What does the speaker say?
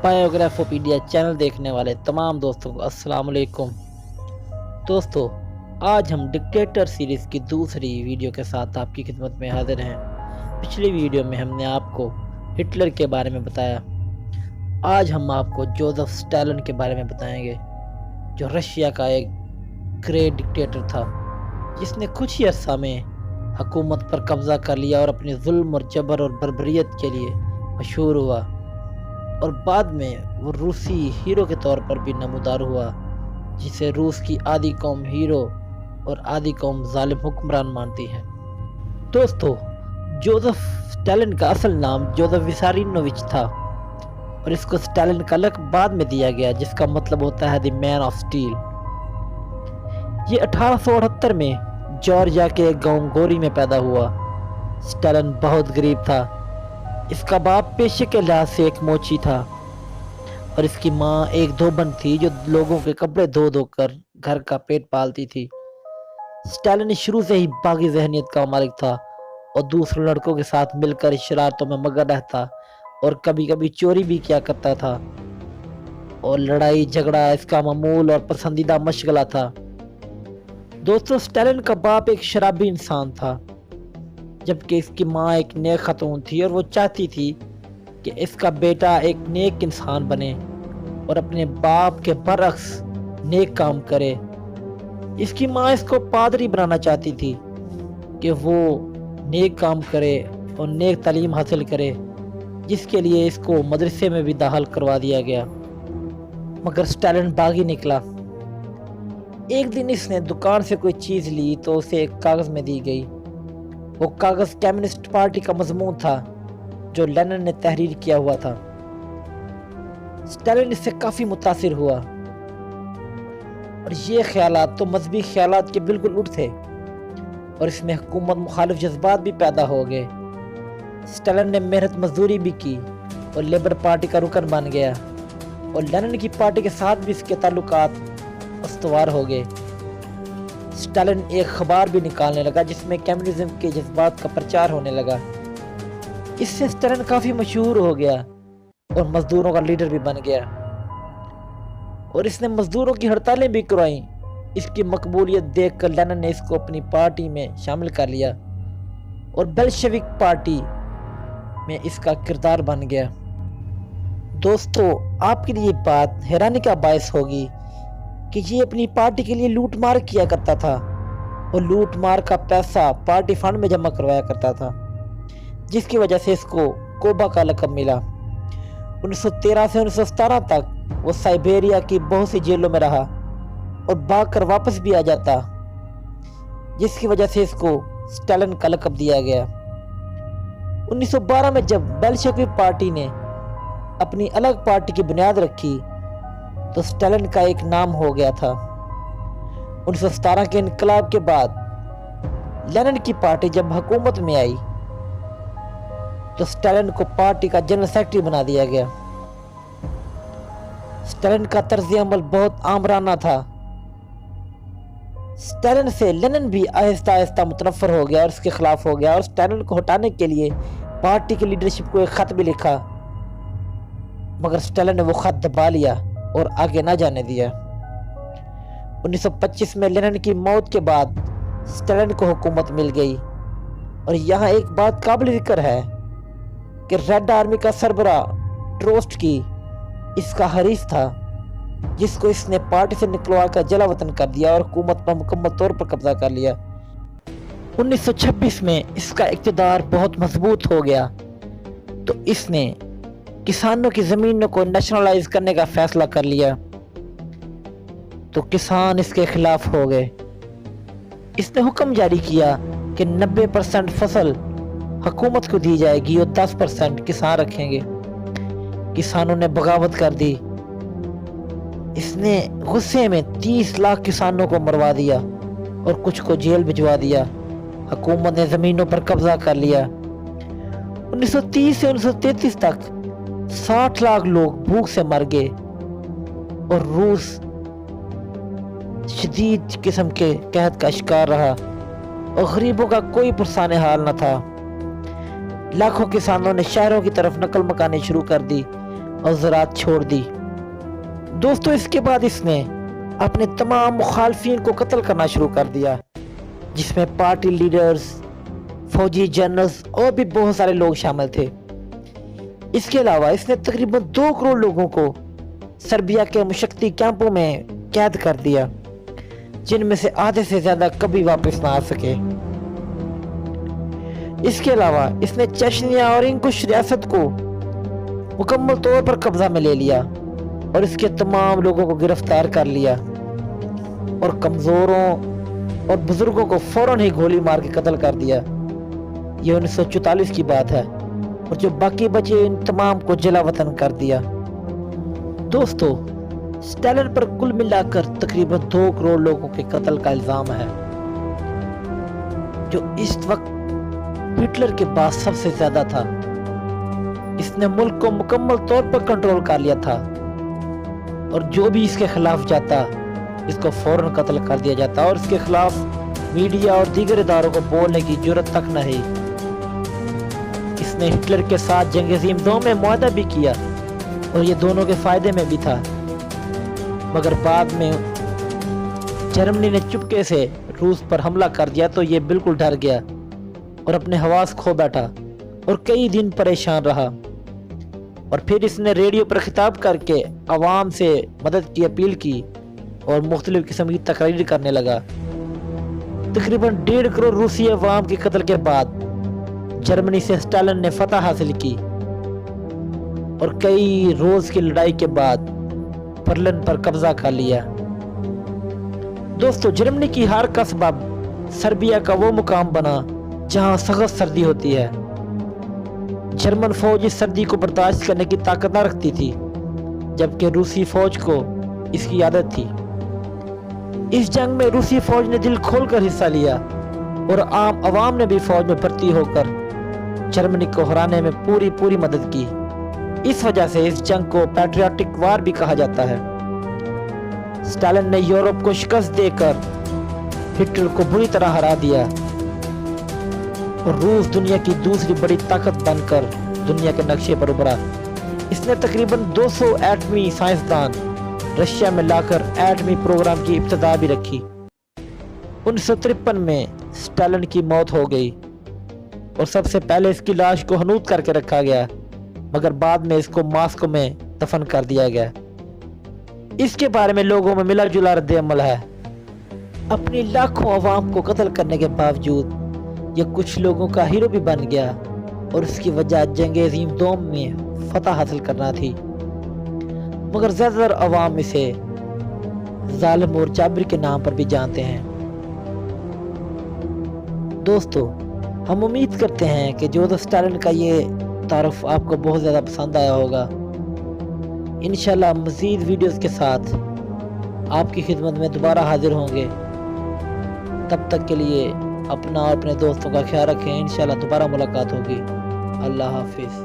बायोग्राफोपीडिया channel देखने वाले तमाम दोस्तों को अस्सलाम वालेकुम। दोस्तों, आज हम डिक्टेटर सीरीज़ की दूसरी वीडियो के साथ आपकी खिदमत में हाजिर हैं। पिछली वीडियो में हमने आपको हिटलर के बारे में बताया। आज हम आपको जोसेफ स्टालिन के बारे में बताएंगे, जो रशिया का एक ग्रेट डिक्टेटर था, जिसने कुछ ही अरसा में हुकूमत पर कब्ज़ा कर लिया और अपने जुल्म और जबर और बर्बरियत के लिए मशहूर हुआ, और बाद में वो रूसी हीरो के तौर पर भी नमूदार हुआ, जिसे रूस की आधी कौम हीरो और आधी कौम जालिम हुक्मरान मानती है। दोस्तों, जोसेफ स्टालिन का असल नाम जोसेफ विसारिनोविच था, और इसको स्टालिन का लक़ब बाद में दिया गया, जिसका मतलब होता है द मैन ऑफ स्टील। ये 1878 में जॉर्जिया के एक गांव गोरी में पैदा हुआ। स्टालिन बहुत गरीब था। इसका बाप पेशे के लिहाज से एक मोची था, और इसकी माँ एक धोबन थी जो लोगों के कपड़े धो धो कर घर का पेट पालती थी। स्टालिन शुरू से ही बागी ज़हनियत का मालिक था, और दूसरे लड़कों के साथ मिलकर शरारतों में मगन रहता, और कभी कभी चोरी भी किया करता था, और लड़ाई झगड़ा इसका मामूल और पसंदीदा मशगला था। दोस्तों, स्टालिन का बाप एक शराबी इंसान था, जबकि इसकी माँ एक नेक खातून थी, और वो चाहती थी कि इसका बेटा एक नेक इंसान बने और अपने बाप के बरअक्स नेक काम करे। इसकी माँ इसको पादरी बनाना चाहती थी कि वो नेक काम करे और नेक तालीम हासिल करे, जिसके लिए इसको मदरसे में भी दाखिल करवा दिया गया। मगर स्टालिन बागी निकला। एक दिन इसने दुकान से कोई चीज़ ली तो उसे एक कागज़ में दी गई। वो कागज़ कम्युनिस्ट पार्टी का मजमून था, जो लेनिन ने तहरीर किया हुआ था। स्टालिन इससे काफ़ी मुतासिर हुआ, और ये ख्यालात तो मजहबी ख्यालात के बिल्कुल उल्ट थे, और इसमें हुकूमत मुखालिफ जज्बात भी पैदा हो गए। स्टालिन ने मेहनत मजदूरी भी की और लेबर पार्टी का रुकन बन गया, और लेनिन की पार्टी के साथ भी इसके ताल्लुकात अस्तवार हो गए। स्टालिन एक अखबार भी निकालने लगा, जिसमें कम्युनिज्म के जज्बात का प्रचार होने लगा। इससे स्टालिन काफ़ी मशहूर हो गया और मजदूरों का लीडर भी बन गया, और इसने मजदूरों की हड़तालें भी करवाई। इसकी मकबूलियत देखकर लेनिन ने इसको अपनी पार्टी में शामिल कर लिया, और बेल्शेविक पार्टी में इसका किरदार बन गया। दोस्तों, आपके लिए बात हैरानी का बायस होगी कि ये अपनी पार्टी के लिए लूट मार किया करता था, और लूट मार का पैसा पार्टी फंड में जमा करवाया करता था, जिसकी वजह से इसको कोबा का लक़ब मिला। 1913 से 1917 तक वो साइबेरिया की बहुत सी जेलों में रहा, और भाग कर वापस भी आ जाता, जिसकी वजह से इसको स्टालिन का लक़ब दिया गया। 1912 में जब बेल्शेविक पार्टी ने अपनी अलग पार्टी की बुनियाद रखी, तो स्टालिन का एक नाम हो गया था। 1917 के इनकलाब के बाद लेनिन की पार्टी जब हुकूमत में आई, तो स्टालिन को पार्टी का जनरल सेक्रेटरी बना दिया गया। स्टालिन का तर्ज अमल बहुत आमराना था। स्टालिन से लेनिन भी आहिस्ता आहिस्ता मुतनफ़र हो गया और उसके खिलाफ हो गया, और स्टालिन को हटाने के लिए पार्टी की लीडरशिप को एक ख़त भी लिखा, मगर स्टालिन ने वो ख़त दबा लिया और आगे ना जाने दिया। 1925 में लेनिन की मौत के बाद स्टालिन को हुकूमत मिल गई, और यहाँ एक बात काबिल जिक्र है कि रेड आर्मी का सरबरा ट्रोट्स्की इसका हरीफ था, जिसको इसने पार्टी से निकलवा कर जला वतन कर दिया और हुकूमत पर मुकम्मल तौर पर कब्जा कर लिया। 1926 में इसका इक़्तिदार बहुत मजबूत हो गया, तो इसने किसानों की ज़मीनों को नेशनलाइज करने का फैसला कर लिया, तो किसान इसके खिलाफ हो गए। इसने हुक्म जारी किया कि 90% फसल हुकूमत को दी जाएगी और 10% किसान रखेंगे। किसानों ने बगावत कर दी। इसने गुस्से में 30 लाख किसानों को मरवा दिया और कुछ को जेल भिजवा दिया। हुकूमत ने ज़मीनों पर कब्जा कर लिया। 1930 से 1933 तक 60 लाख लोग भूख से मर गए, और रूस शदीद किस्म के कहत का शिकार रहा, और गरीबों का कोई पुरसान हाल न था। लाखों किसानों ने शहरों की तरफ नकल मकानी शुरू कर दी, اور زراعت چھوڑ دی۔ دوستو اس کے بعد اس نے اپنے تمام مخالفین کو قتل کرنا شروع کر دیا، جس میں پارٹی لیڈرز، فوجی جنرلز اور بھی بہت سارے لوگ شامل تھے۔ اس کے علاوہ اس نے تقریباً 2 کروڑ لوگوں کو سربیا کے مشقتی کیمپوں میں قید کر دیا، جن میں سے آدھے سے زیادہ کبھی واپس نہ آ سکے۔ اس کے علاوہ اس نے چچنیا اور انگوش ریاست کو مکمل طور پر قبضہ میں لے لیا اور اس کے تمام لوگوں کو گرفتار کر لیا اور کمزوروں اور بزرگوں کو فوراً ہی گولی مار کے قتل کر دیا۔ یہ 1944 کی بات ہے، اور جو باقی بچے ان تمام کو جلا وطن کر دیا۔ دوستو اسٹالن پر کل ملا کر تقریباً 2 کروڑ لوگوں کے قتل کا الزام ہے، جو اس وقت ہٹلر کے بعد سب سے زیادہ تھا۔ اس نے ملک کو مکمل طور پر کنٹرول کر لیا تھا، اور جو بھی اس کے خلاف جاتا اس کو فوراً قتل کر دیا جاتا، اور اس کے خلاف میڈیا اور دیگر اداروں کو بولنے کی جرات تک نہیں۔ اس نے ہٹلر کے ساتھ جنگ عظیم 2 میں معاہدہ بھی کیا، اور یہ دونوں کے فائدے میں بھی تھا، مگر بعد میں جرمنی نے چپکے سے روس پر حملہ کر دیا تو یہ بالکل ڈر گیا اور اپنے حواس کھو بیٹھا اور کئی دن پریشان رہا، اور پھر اس نے ریڈیو پر خطاب کر کے عوام سے مدد کی اپیل کی اور مختلف قسم کی تقاریر کرنے لگا۔ تقریباً 1.5 کروڑ روسی عوام کے قتل کے بعد جرمنی سے اسٹالن نے فتح حاصل کی، اور کئی روز کی لڑائی کے بعد برلن پر قبضہ کر لیا۔ دوستو جرمنی کی ہار کا سبب سربیا کا وہ مقام بنا جہاں سخت سردی ہوتی ہے۔ جرمن فوج اس سردی کو برداشت کرنے کی طاقت نہ رکھتی تھی، جبکہ روسی فوج کو اس کی عادت تھی۔ اس جنگ میں روسی فوج نے دل کھول کر حصہ لیا، اور عام عوام نے بھی فوج میں بھرتی ہو کر جرمنی کو ہرانے میں پوری مدد کی۔ اس وجہ سے اس جنگ کو پیٹریاٹک وار بھی کہا جاتا ہے۔ اسٹالن نے یورپ کو شکست دے کر ہٹلر کو بری طرح ہرا دیا، اور روس دنیا کی دوسری بڑی طاقت بن کر دنیا کے نقشے پر ابھرا۔ اس نے تقریباً 200 ایٹمی سائنسدان رشیا میں لا کر ایٹمی پروگرام کی ابتدا بھی رکھی۔ 1953 میں اسٹالن کی موت ہو گئی، اور سب سے پہلے اس کی لاش کو ہنوت کر کے رکھا گیا، مگر بعد میں اس کو ماسکو میں دفن کر دیا گیا۔ اس کے بارے میں لوگوں میں ملا جلا رد عمل ہے۔ اپنی لاکھوں عوام کو قتل کرنے کے باوجود یہ کچھ لوگوں کا ہیرو بھی بن گیا، اور اس کی وجہ جنگ عظیم 2 میں فتح حاصل کرنا تھی، مگر زیادہ تر عوام اسے ظالم اور جابر کے نام پر بھی جانتے ہیں۔ دوستو ہم امید کرتے ہیں کہ جوزف اسٹالن کا یہ تعارف آپ کو بہت زیادہ پسند آیا ہوگا۔ انشاءاللہ مزید ویڈیوز کے ساتھ آپ کی خدمت میں دوبارہ حاضر ہوں گے۔ تب تک کے لیے اپنا اور اپنے دوستوں کا خیال رکھیں۔ انشاءاللہ دوبارہ ملاقات ہوگی۔ اللہ حافظ۔